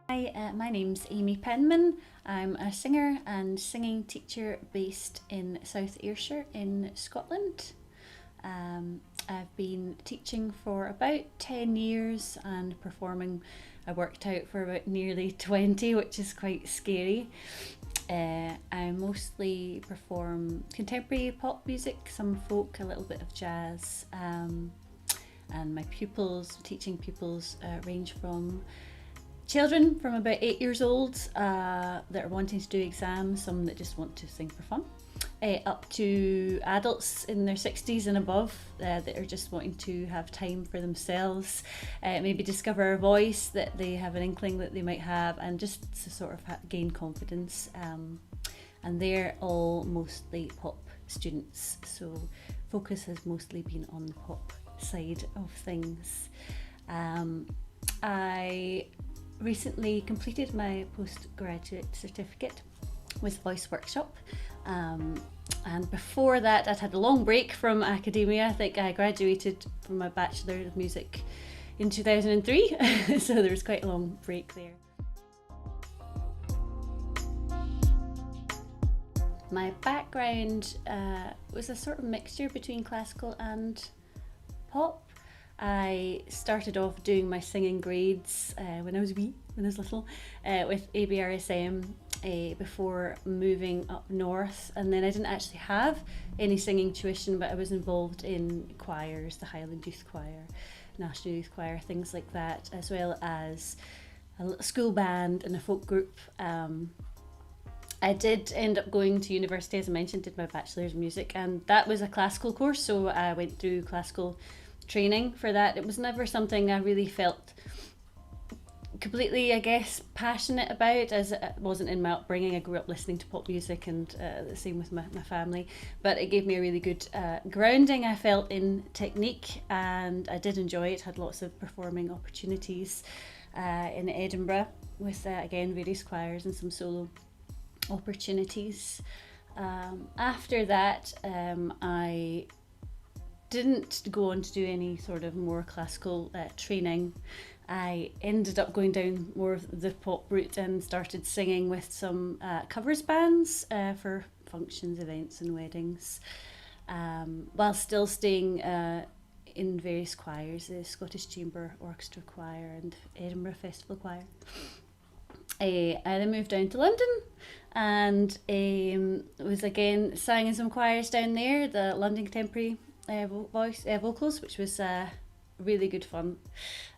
Hi, my name's Aimee Penman. I'm a singer and singing teacher based in South Ayrshire in Scotland. I've been teaching for about 10 years and performing, I worked out for about nearly 20, which is quite scary. I mostly perform contemporary pop music, some folk, a little bit of jazz, and my teaching pupils range from children from about 8 years old that are wanting to do exams, some that just want to sing for fun, up to adults in their 60s and above that are just wanting to have time for themselves, maybe discover a voice that they have an inkling that they might have, and just to sort of gain confidence. And they're all mostly pop students, so focus has mostly been on the pop side of things. I recently completed my postgraduate certificate with Voice Workshop, and before that I'd had a long break from academia. I think I graduated from my Bachelor of Music in 2003 so there was quite a long break there. My background was a sort of mixture between classical and pop. I started off doing my singing grades when I was little, with ABRSM before moving up north, and then I didn't actually have any singing tuition, but I was involved in choirs, the Highland Youth Choir, National Youth Choir, things like that, as well as a little school band and a folk group. I did end up going to university, as I mentioned, did my Bachelor's of Music, and that was a classical course, so I went through classical training for that. It was never something I really felt completely, I guess, passionate about, as it wasn't in my upbringing. I grew up listening to pop music, and the same with my family, but it gave me a really good grounding, I felt, in technique, and I did enjoy it. Had lots of performing opportunities in Edinburgh with again various choirs and some solo opportunities. After that I didn't go on to do any sort of more classical training. I ended up going down more of the pop route and started singing with some covers bands for functions, events and weddings, while still staying in various choirs, the Scottish Chamber Orchestra Choir and Edinburgh Festival Choir. I then moved down to London and was again sang in some choirs down there, the London Contemporary vocals, which was really good fun,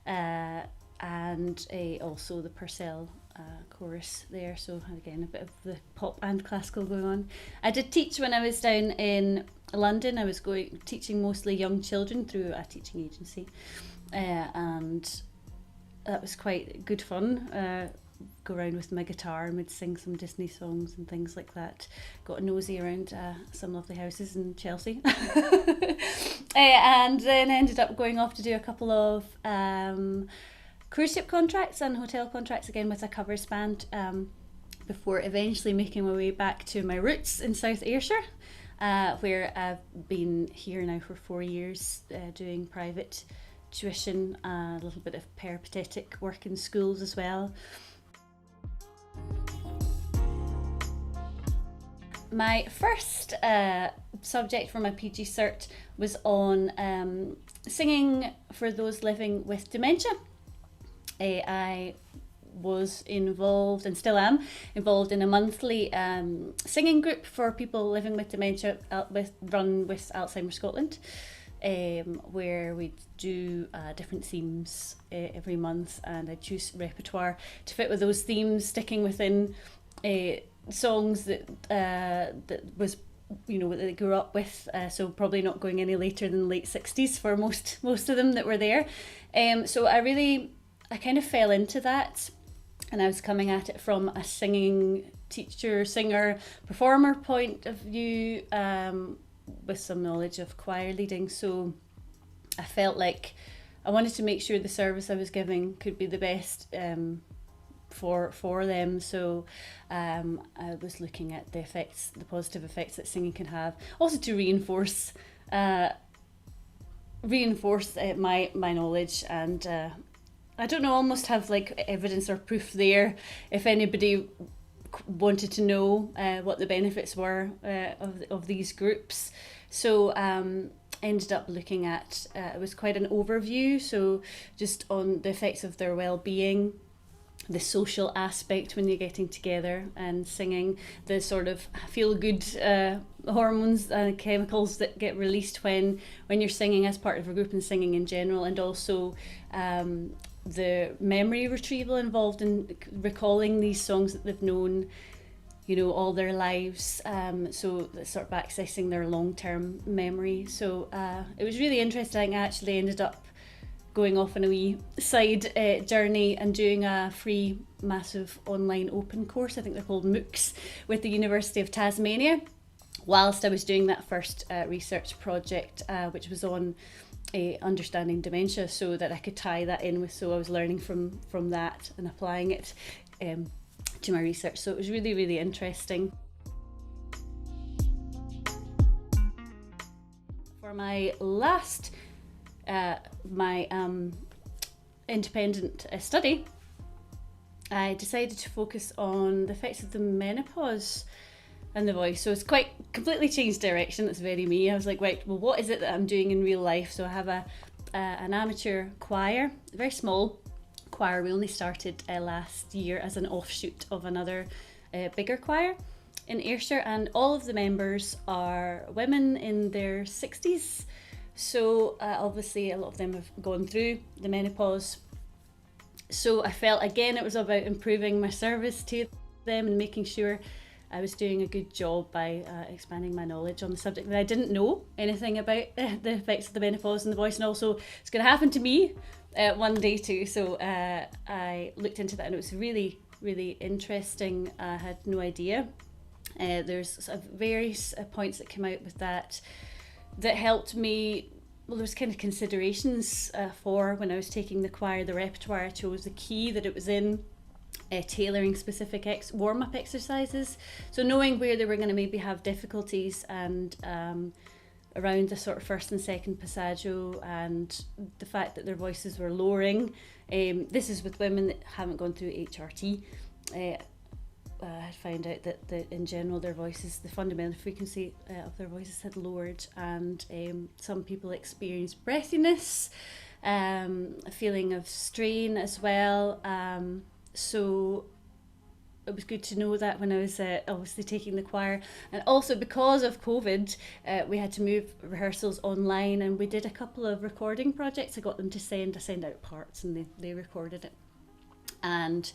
and also the Purcell chorus there, so again a bit of the pop and classical going on. I did teach when I was down in London. I was teaching mostly young children through a teaching agency, and that was quite good fun. Go around with my guitar and would sing some Disney songs and things like that. Got a nosy around some lovely houses in Chelsea. And then ended up going off to do a couple of cruise ship contracts and hotel contracts, again with a covers band, before eventually making my way back to my roots in South Ayrshire, where I've been here now for 4 years, doing private tuition, a little bit of peripatetic work in schools as well. My first subject for my PG cert was on singing for those living with dementia. I was involved, and still am involved, in a monthly singing group for people living with dementia, run with Alzheimer's Scotland, where we do different themes every month, and I choose repertoire to fit with those themes, sticking within songs that was, that they grew up with, so probably not going any later than the late 60s for most of them that were there. So I kind of fell into that, and I was coming at it from a singing teacher, singer, performer point of view, with some knowledge of choir leading. So I felt like I wanted to make sure the service I was giving could be the best for them. So I was looking at the positive effects that singing can have, also to reinforce my knowledge and I don't know, almost have like evidence or proof there if anybody wanted to know what the benefits were of these groups. So ended up looking at, it was quite an overview, so just on the effects of their well-being, the social aspect when you're getting together and singing, the sort of feel-good hormones and chemicals that get released when you're singing as part of a group and singing in general, and also the memory retrieval involved in recalling these songs that they've known, you know, all their lives, so sort of accessing their long-term memory. So it was really interesting. I actually ended up going off on a wee side journey and doing a free massive online open course, I think they're called MOOCs, with the University of Tasmania, whilst I was doing that first research project, which was on Understanding Dementia, so that I could tie that in with, so I was learning from that and applying it to my research. So it was really, really interesting. For my last independent study, I decided to focus on the effects of the menopause and the voice. So it's quite completely changed direction. It's very me. I was like, right, well, what is it that I'm doing in real life? So I have an amateur choir, a very small choir. We only started last year as an offshoot of another bigger choir in Ayrshire, and all of the members are women in their 60s. So obviously a lot of them have gone through the menopause. So I felt, again, it was about improving my service to them and making sure I was doing a good job by expanding my knowledge on the subject. That I didn't know anything about the effects of the menopause and the voice, and also it's going to happen to me one day too. So I looked into that, and it was really, really interesting. I had no idea. There's various points that came out with that helped me. Well, there was kind of considerations for when I was taking the choir, the repertoire I chose, the key that it was in, tailoring specific warm-up exercises. So knowing where they were going to maybe have difficulties, and around the sort of first and second passaggio, and the fact that their voices were lowering. This is with women that haven't gone through HRT. I found out that in general their voices, the fundamental frequency of their voices had lowered, and some people experienced breathiness, a feeling of strain as well. So it was good to know that when I was obviously taking the choir. And also because of COVID, we had to move rehearsals online, and we did a couple of recording projects. I got them to send out parts, and they recorded it. And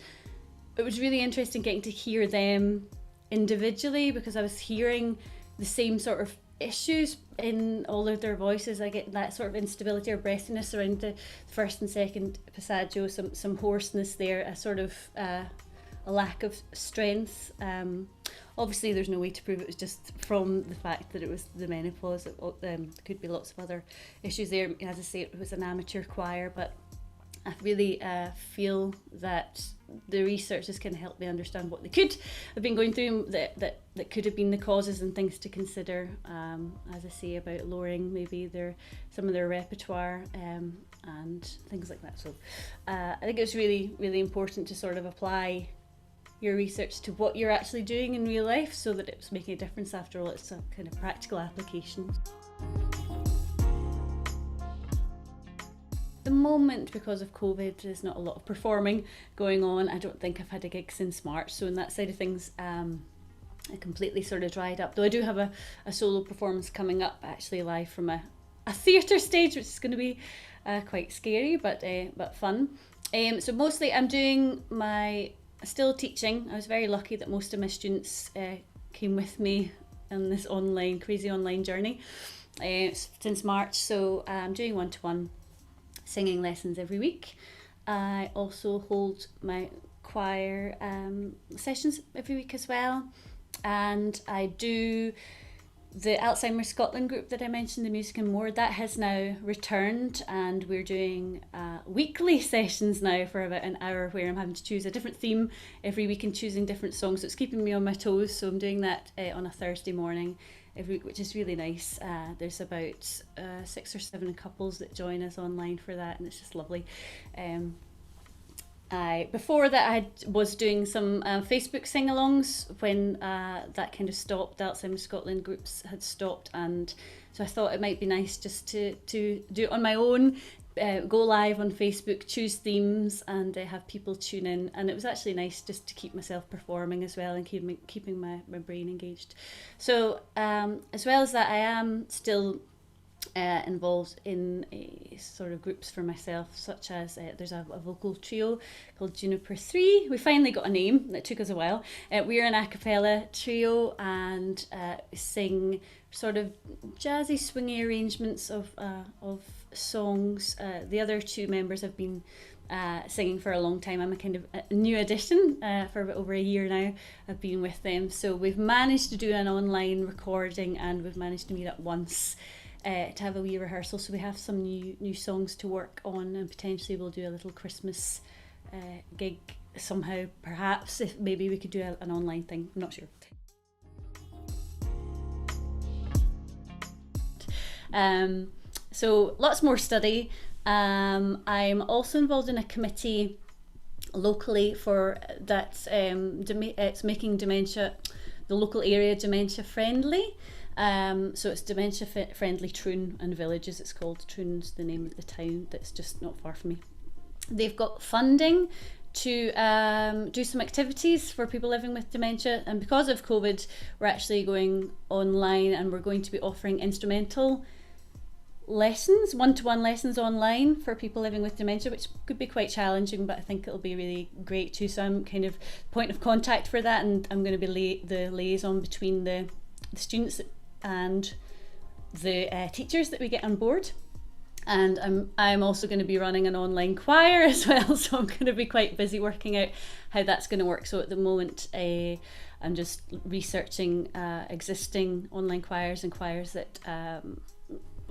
it was really interesting getting to hear them individually, because I was hearing the same sort of issues in all of their voices. I get that sort of instability or breathiness around the first and second passaggio, some hoarseness there, a sort of a lack of strength. Obviously there's no way to prove it was just from the fact that it was the menopause. There could be lots of other issues there. As I say, it was an amateur choir, but I really feel that the research has kind of helped me understand what they could have been going through, that could have been the causes and things to consider, as I say, about lowering maybe some of their repertoire and things like that. So I think it's really, really important to sort of apply your research to what you're actually doing in real life, so that it's making a difference. After all, it's a kind of practical application. The moment, because of COVID, there's not a lot of performing going on. I don't think I've had a gig since March, so in that side of things, I completely sort of dried up. Though I do have a solo performance coming up, actually live from a theatre stage, which is going to be quite scary, but fun. So mostly I'm doing still teaching. I was very lucky that most of my students came with me on this crazy online journey since March. So I'm doing one-to-one singing lessons every week. I also hold my choir sessions every week as well, and I do the Alzheimer's Scotland group that I mentioned, the Music and More. That has now returned, and we're doing weekly sessions now for about an hour, where I'm having to choose a different theme every week and choosing different songs, so it's keeping me on my toes. So I'm doing that on a Thursday morning every week, which is really nice. There's about 6 or 7 couples that join us online for that, and it's just lovely. Before that, was doing some Facebook sing-alongs when that kind of stopped. The Alzheimer's Scotland groups had stopped, and so I thought it might be nice just to do it on my own, go live on Facebook, choose themes, and have people tune in. And it was actually nice just to keep myself performing as well and keeping my brain engaged. So as well as that, I am still involved in sort of groups for myself, such as there's a vocal trio called Juniper 3. We finally got a name. It took us a while. We're an a cappella trio and sing sort of jazzy, swingy arrangements of songs. The other two members have been singing for a long time. I'm a kind of a new addition. For over a year now I've been with them. So we've managed to do an online recording, and we've managed to meet up once to have a wee rehearsal, so we have some new songs to work on, and potentially we'll do a little Christmas gig somehow, perhaps, if maybe we could do an online thing. I'm not sure. So lots more study. I'm also involved in a committee locally for that. It's making dementia, the local area, dementia friendly. So it's dementia friendly Troon and Villages. It's called. Troon's the name of the town that's just not far from me. They've got funding to do some activities for people living with dementia, and because of COVID we're actually going online, and we're going to be offering instrumental lessons, one-to-one lessons online for people living with dementia, which could be quite challenging, but I think it'll be really great too. So I'm kind of point of contact for that, and I'm going to be the liaison between the students and the teachers that we get on board. And I'm also going to be running an online choir as well, so I'm going to be quite busy working out how that's going to work. So at the moment I'm just researching existing online choirs and choirs that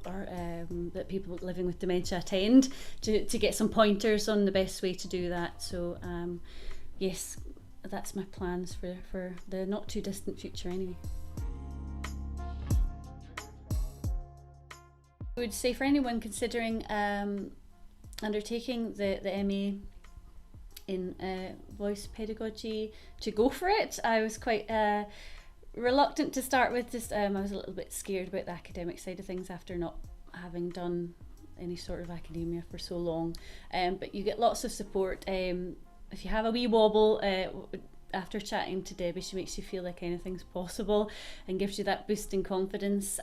that people living with dementia attend, to get some pointers on the best way to do that. So yes, that's my plans for the not too distant future anyway. I would say for anyone considering undertaking the MA in voice pedagogy, to go for it. I was quite reluctant to start with. Just I was a little bit scared about the academic side of things after not having done any sort of academia for so long. But you get lots of support. If you have a wee wobble, after chatting to Debbie, she makes you feel like anything's possible and gives you that boost in confidence.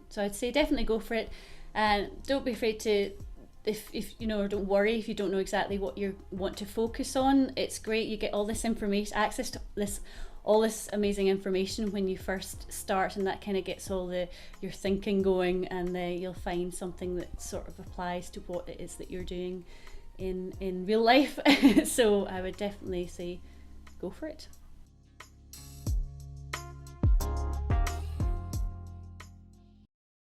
So I'd say definitely go for it. And don't be afraid to, if you know, or don't worry if you don't know exactly what you want to focus on. It's great, you get all this information, access to all this amazing information when you first start, and that kind of gets all your thinking going, and you'll find something that sort of applies to what it is that you're doing in real life. So I would definitely say go for it.